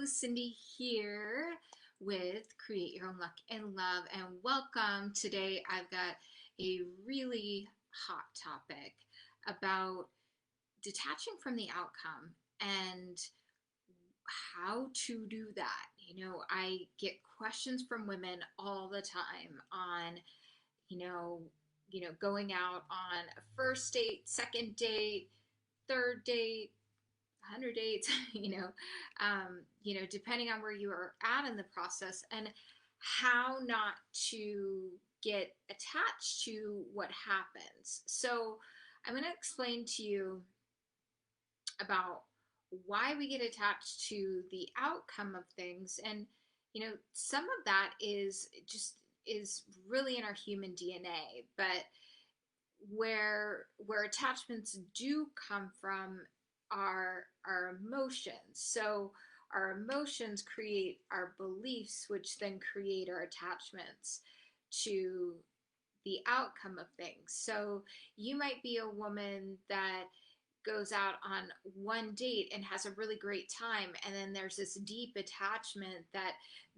Cindy here with Create Your Own Luck and Love, and welcome. Today I've got a really hot topic about detaching from the outcome and how to do that. I get questions from women all the time on, you know, going out on a first date, second date, third date, 100 dates, depending on where you are at in the process, and how not to get attached to what happens. So I'm going to explain to you about why we get attached to the outcome of things. And some of that is really in our human DNA, but where attachments do come from our emotions. So our emotions create our beliefs, which then create our attachments to the outcome of things. So you might be a woman that goes out on one date and has a really great time, and then there's this deep attachment that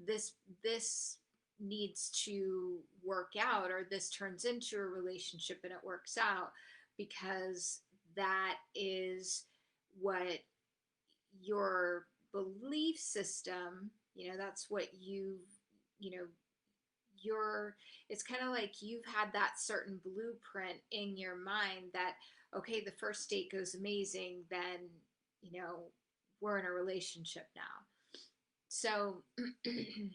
this needs to work out, or this turns into a relationship and it works out, because that is what your belief system, that's what you know you're it's kind of like you've had that certain blueprint in your mind that, okay, the first date goes amazing, then we're in a relationship now. So and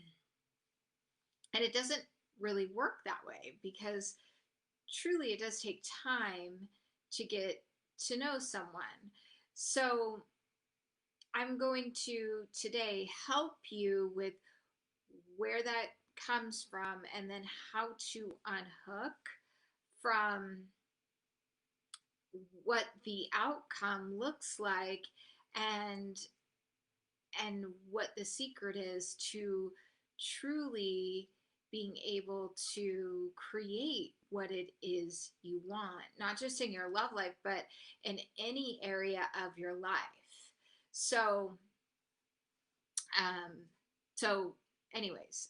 it doesn't really work that way, because truly it does take time to get to know someone. So I'm going to today help you with where that comes from, and then how to unhook from what the outcome looks like, and what the secret is to truly being able to create what it is you want, not just in your love life, but in any area of your life. So, so anyways,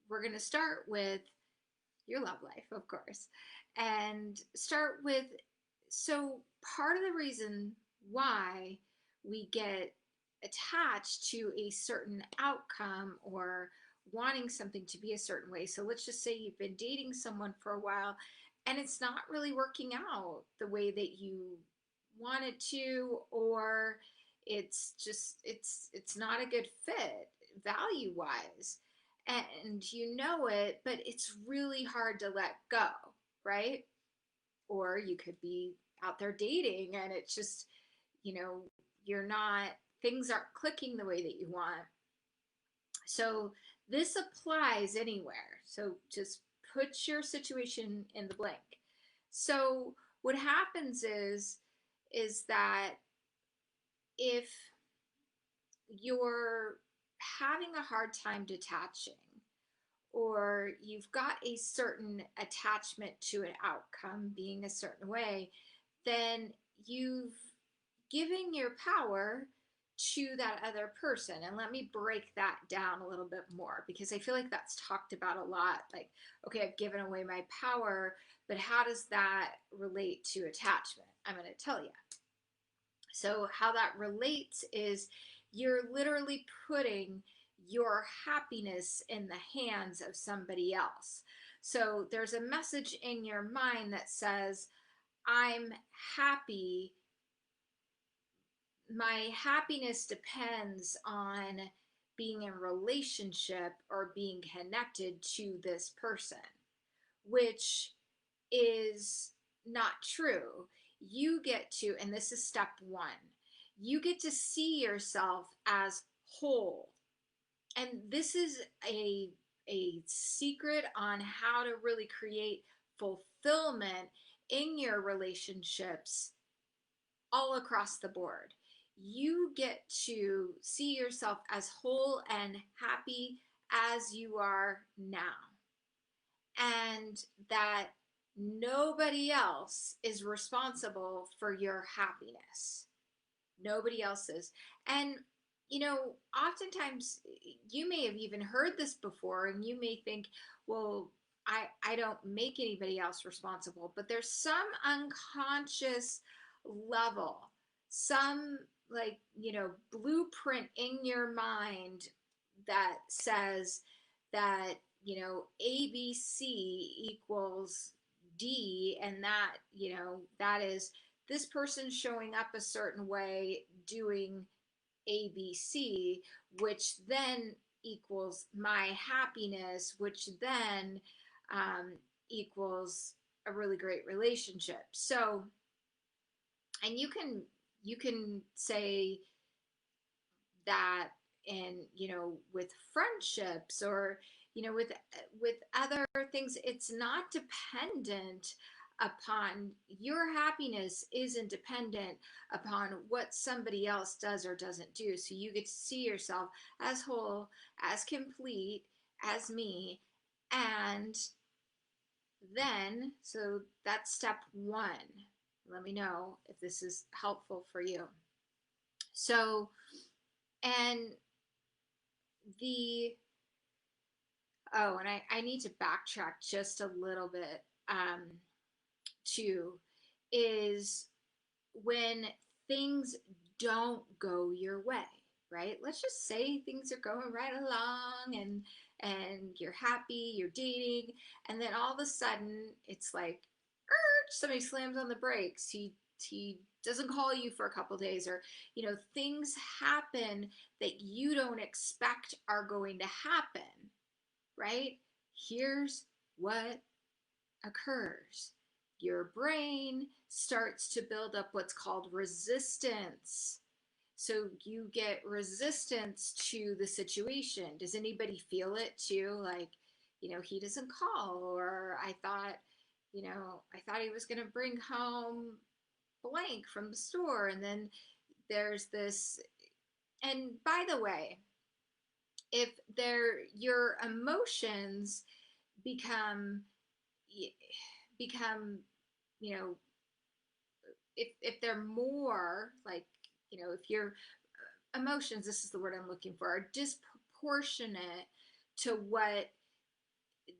we're going to start with your love life, of course, and start with, so part of the reason why we get attached to a certain outcome or wanting something to be a certain way. So let's just say you've been dating someone for a while and it's not really working out the way that you wanted to, or it's not a good fit value wise, and it, but it's really hard to let go, right? Or you could be out there dating and it's just, you're not, things aren't clicking the way that you want. So this applies anywhere. So just put your situation in the blank. So what happens is that if you're having a hard time detaching, or you've got a certain attachment to an outcome being a certain way, then you've given your power to that other person. And let me break that down a little bit more, because I feel like that's talked about a lot. Like, okay, I've given away my power, but how does that relate to attachment? I'm going to tell you. So how that relates is you're literally putting your happiness in the hands of somebody else. So there's a message in your mind that says, I'm happy. My happiness depends on being in relationship or being connected to this person, which is not true. You get to, and this is step one, you get to see yourself as whole. And this is a secret on how to really create fulfillment in your relationships all across the board. You get to see yourself as whole and happy as you are now, and that nobody else is responsible for your happiness. Nobody else is. And oftentimes you may have even heard this before and you may think, well, I don't make anybody else responsible, but there's some unconscious level, some like, blueprint in your mind that says that, ABC equals D, and that is this person showing up a certain way doing ABC, which then equals my happiness, which then um, equals a really great relationship. So, and you can say that in with friendships, or with other things. It's not dependent upon your happiness, isn't dependent upon what somebody else does or doesn't do. So you get to see yourself as whole, as complete, as me. And then, so that's step one. Let me know if this is helpful for you. So, and the oh, and I need to backtrack just a little bit, too, is when things don't go your way, right? Let's just say things are going right along, and you're happy, you're dating, and then all of a sudden it's like, somebody slams on the brakes. He doesn't call you for a couple days, or things happen that you don't expect are going to happen, right? Here's what occurs. Your brain starts to build up what's called resistance. So you get resistance to the situation. Does anybody feel it too? Like, he doesn't call, or I thought he was going to bring home blank from the store. And then there's this, and by the way, if your emotions become become you know if they're more like, if your emotions, this is the word I'm looking for, are disproportionate to what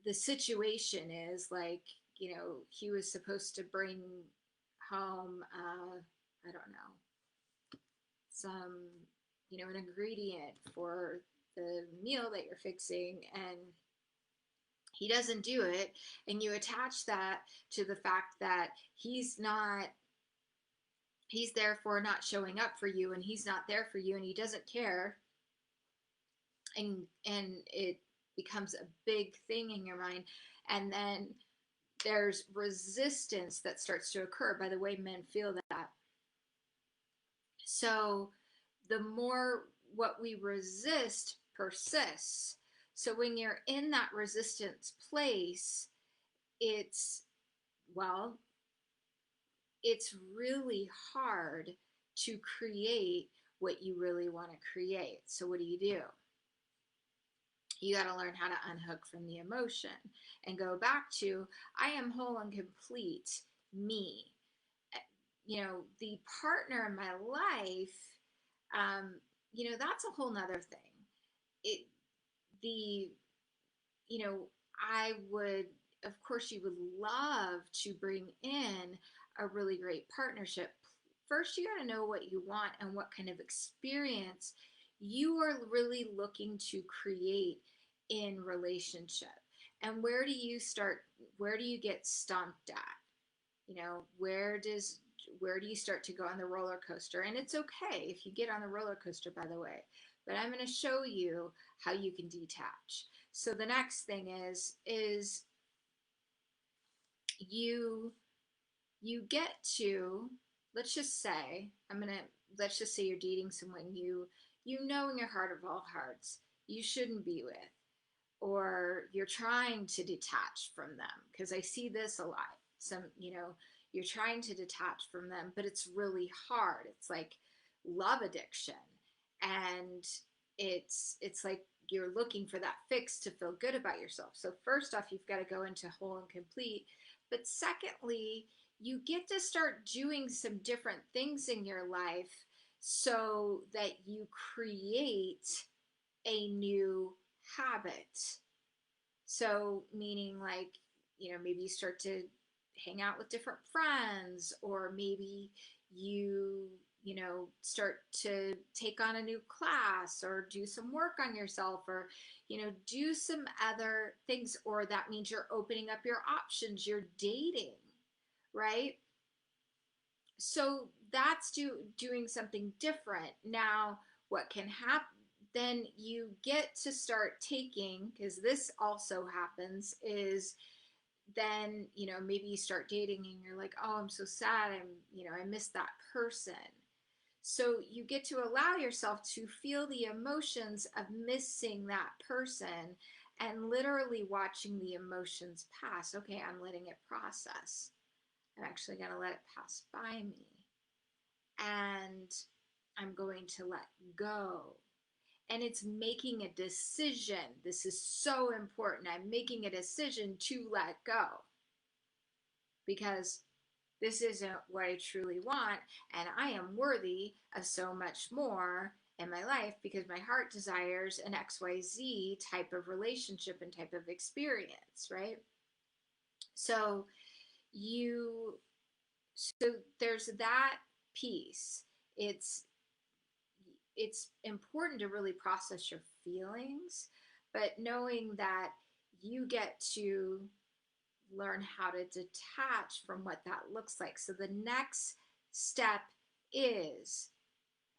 the situation is, like, he was supposed to bring home, I don't know, some, an ingredient for the meal that you're fixing, and he doesn't do it, and you attach that to the fact that he's therefore not showing up for you, and he's not there for you, and he doesn't care, and it becomes a big thing in your mind. And then there's resistance that starts to occur by the way men feel that. So the more what we resist persists. So when you're in that resistance place, it's, well, it's really hard to create what you really want to create. So what do? You got to learn how to unhook from the emotion and go back to, I am whole and complete me. The partner in my life, that's a whole nother thing. It, the, I would, of course, you would love to bring in a really great partnership. First, you got to know what you want and what kind of experience you are really looking to create in relationship. And where do you start? Where do you get stumped at? Where do you start to go on the roller coaster? And it's okay if you get on the roller coaster, by the way, but I'm going to show you how you can detach. So the next thing is you get to, let's just say you're dating someone you know in your heart of all hearts you shouldn't be with, or you're trying to detach from them, because I see this a lot. You're trying to detach from them, but it's really hard. It's like love addiction, and it's like you're looking for that fix to feel good about yourself. So first off, you've got to go into whole and complete, but secondly, you get to start doing some different things in your life so that you create a new habit. So, meaning like, maybe you start to hang out with different friends, or maybe you, start to take on a new class or do some work on yourself, or, do some other things. Or that means you're opening up your options, you're dating, right? So that's doing something different. Now, what can happen? Then you get to start taking, because this also happens, is then, maybe you start dating and you're like, oh, I'm so sad. I miss that person. So you get to allow yourself to feel the emotions of missing that person and literally watching the emotions pass. Okay, I'm letting it process. I'm actually going to let it pass by me. And I'm going to let go. And it's making a decision. This is so important. I'm making a decision to let go, because this isn't what I truly want, and I am worthy of so much more in my life, because my heart desires an XYZ type of relationship and type of experience, right? So you so there's that piece. It's important to really process your feelings, but knowing that you get to learn how to detach from what that looks like. So the next step is,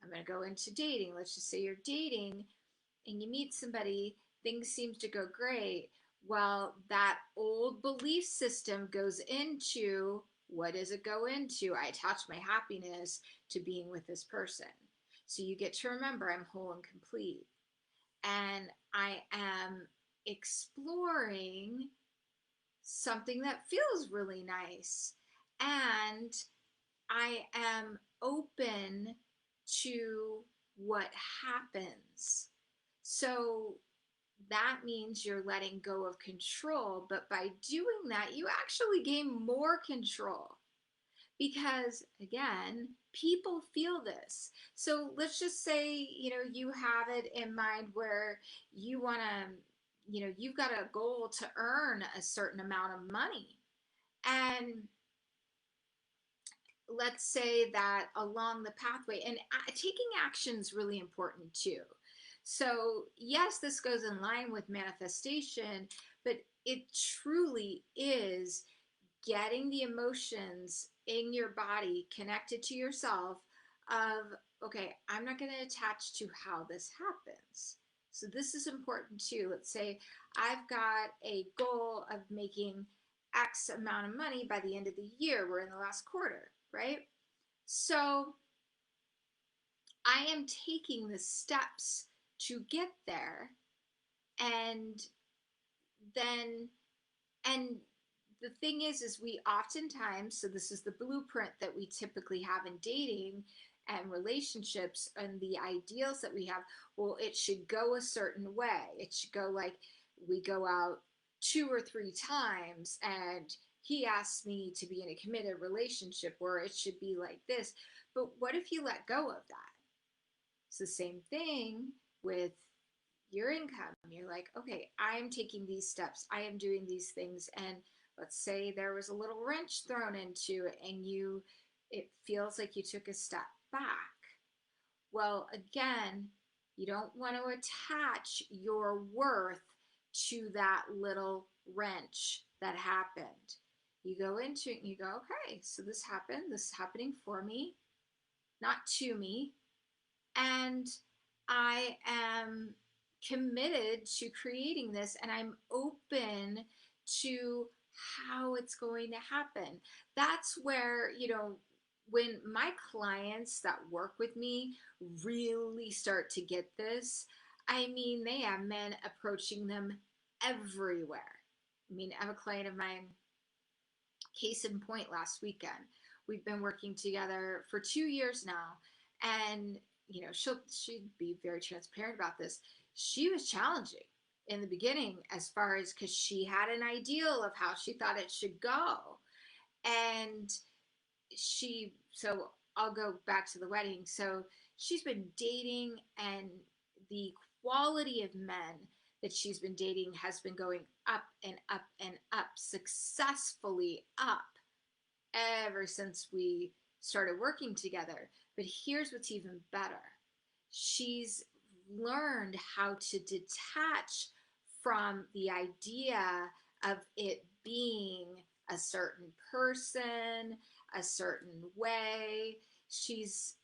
I'm going to go into dating. Let's just say you're dating and you meet somebody, things seems to go great. Well, that old belief system goes into, what does it go into? I attach my happiness to being with this person. So you get to remember, I'm whole and complete. And I am exploring something that feels really nice. And I am open to what happens. So that means you're letting go of control. But by doing that, you actually gain more control, because again, people feel this. So let's just say, you have it in mind where you want to, you've got a goal to earn a certain amount of money. And let's say that along the pathway, and taking action is really important too. So yes, this goes in line with manifestation, but it truly is getting the emotions in your body connected to yourself of, okay, I'm not going to attach to how this happens. So this is important too. Let's say I've got a goal of making X amount of money by the end of the year. We're in the last quarter, right? So I am taking the steps to get there. And then, and the thing is we oftentimes, so this is the blueprint that we typically have in dating and relationships, and the ideals that we have. Well, it should go a certain way. It should go like, we go out 2 or 3 times and he asks me to be in a committed relationship, where it should be like this. But what if you let go of that? It's the same thing with your income. You're like, okay, I am taking these steps, I am doing these things. And let's say there was a little wrench thrown into it, and it feels like you took a step back. Well, again, you don't want to attach your worth to that little wrench that happened. You go into it and you go, okay, so this happened, this is happening for me, not to me. And I am committed to creating this, and I'm open to how it's going to happen. That's where, when my clients that work with me really start to get this, I mean, they have men approaching them everywhere. I mean, I have a client of mine, case in point, last weekend. We've been working together for 2 years now, and she'd be very transparent about this. She was challenging in the beginning, as far as, because she had an ideal of how she thought it should go. And so I'll go back to the wedding. So she's been dating, and the quality of men that she's been dating has been going up and up and up, successfully up, ever since we started working together. But here's what's even better: she's learned how to detach from the idea of it being a certain person, a certain way. She's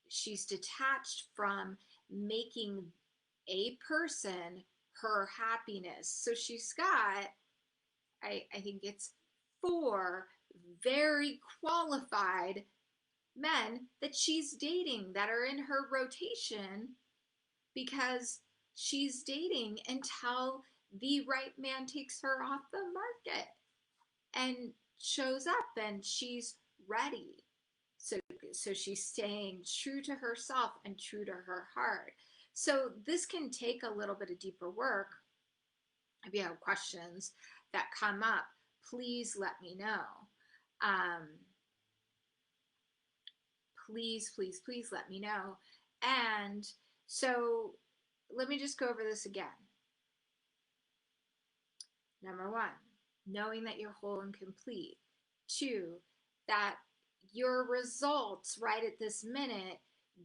detached from making a person her happiness. So she's got, I think it's 4 very qualified men that she's dating that are in her rotation, because she's dating until the right man takes her off the market and shows up and she's ready. So, so she's staying true to herself and true to her heart. So this can take a little bit of deeper work. If you have questions that come up, please let me know. Um, please let me know. And so let me just go over this again. Number 1, knowing that you're whole and complete. 2, that your results right at this minute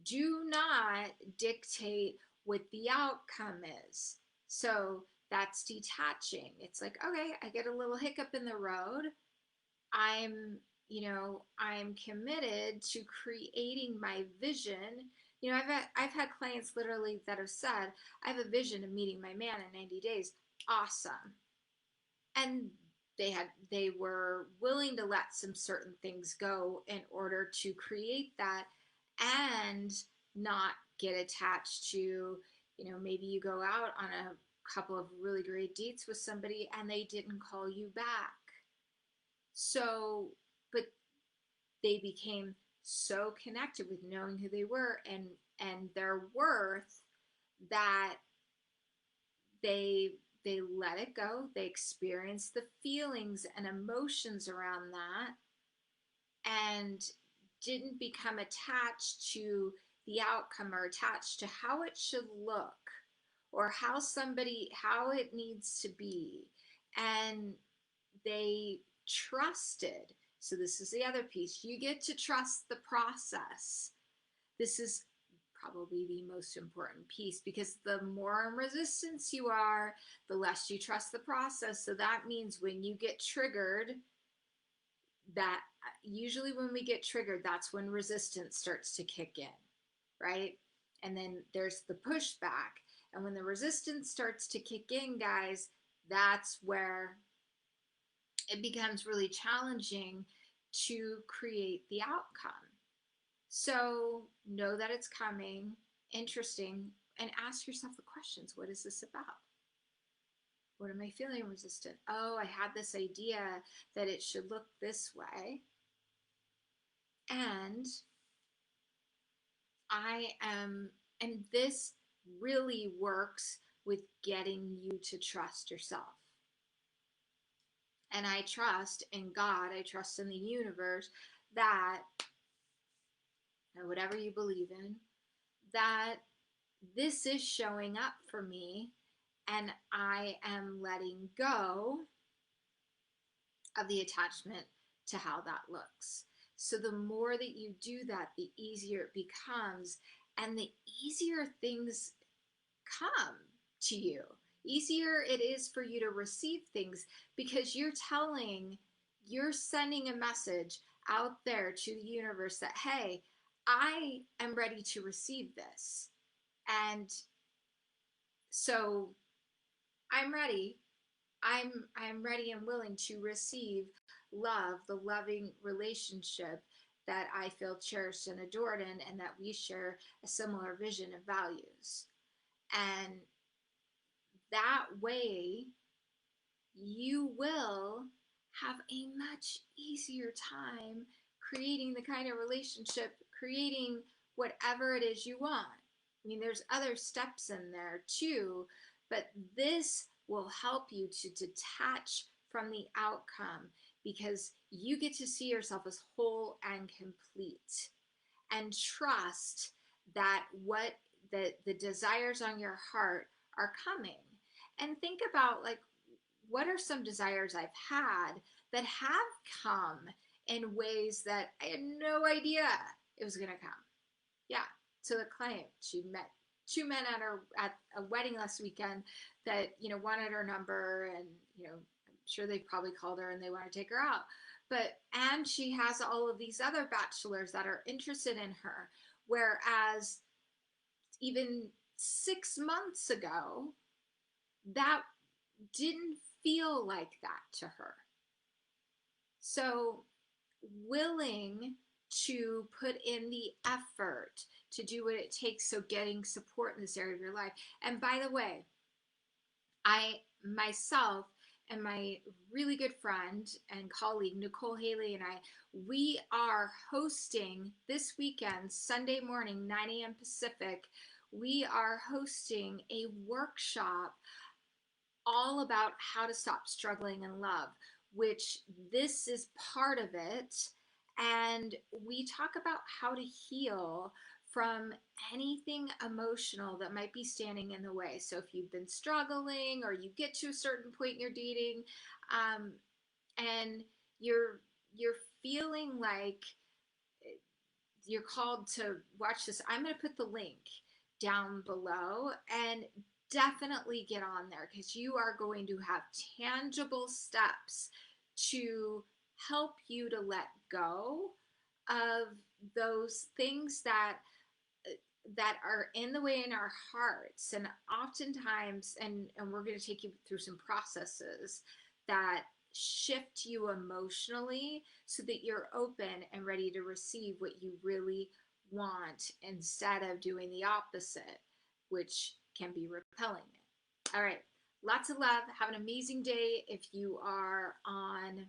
do not dictate what the outcome is. So that's detaching. It's like, okay, I get a little hiccup in the road. I'm committed to creating my vision. I've had clients literally that have said, I have a vision of meeting my man in 90 days. Awesome. And they were willing to let some certain things go in order to create that, and not get attached to, maybe you go out on a couple of really great dates with somebody and they didn't call you back. So, but they became so connected with knowing who they were and their worth, that they they let it go. They experienced the feelings and emotions around that, and didn't become attached to the outcome, or attached to how it should look, or how it needs to be. And they trusted. So this is the other piece. You get to trust the process. This is probably the most important piece, because the more in resistance you are, the less you trust the process. So that means when you get triggered, that usually when we get triggered, that's when resistance starts to kick in, right? And then there's the pushback. And when the resistance starts to kick in, guys, that's where it becomes really challenging to create the outcome. So know that it's coming, interesting, and ask yourself the questions. What is this about? What am I feeling resistant? Oh, I had this idea that it should look this way. And and this really works with getting you to trust yourself. And I trust in God, I trust in the universe, that, or whatever you believe in, that this is showing up for me, and I am letting go of the attachment to how that looks. So the more that you do that, the easier it becomes, and the easier things come to you. Easier it is for you to receive things, because you're sending a message out there to the universe that, hey, I am ready to receive this. And so I'm ready. I'm ready and willing to receive love, the loving relationship that I feel cherished and adored in, and that we share a similar vision of values. And that way, you will have a much easier time creating the kind of relationship, creating whatever it is you want. I mean, there's other steps in there too, but this will help you to detach from the outcome, because you get to see yourself as whole and complete, and trust that what the desires on your heart are coming. And think about, like, what are some desires I've had that have come in ways that I had no idea it was going to come. Yeah. So the client, she met two men at a wedding last weekend that, wanted her number, and, I'm sure they probably called her and they want to take her out. And she has all of these other bachelors that are interested in her. Whereas even 6 months ago, that didn't feel like that to her. So, willing to put in the effort to do what it takes. So, getting support in this area of your life. And by the way, I myself and my really good friend and colleague, Nicole Haley, and we are hosting this weekend, Sunday morning, 9 a.m. Pacific. We are hosting a workshop all about how to stop struggling in love, which this is part of it. And we talk about how to heal from anything emotional that might be standing in the way. So if you've been struggling, or you get to a certain point in your dating, and you're feeling like you're called to watch this, I'm going to put the link down below, and definitely get on there, because you are going to have tangible steps to help you to let go of those things that are in the way in our hearts. And oftentimes, and we're going to take you through some processes that shift you emotionally so that you're open and ready to receive what you really want, instead of doing the opposite, which can be repelling it. All right. Lots of love. Have an amazing day. If you are on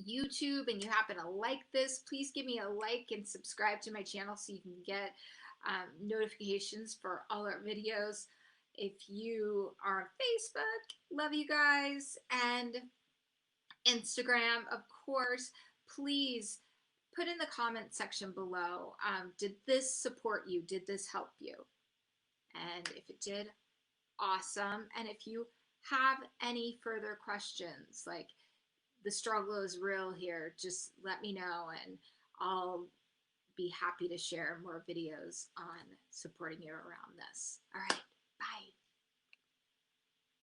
YouTube and you happen to like this, please give me a like and subscribe to my channel so you can get notifications for all our videos. If you are on Facebook, love you guys, and Instagram, of course, please put in the comment section below, did this support you? Did this help you? And if it did, awesome. And if you have any further questions, like the struggle is real here, just let me know, and I'll be happy to share more videos on supporting you around this. All right.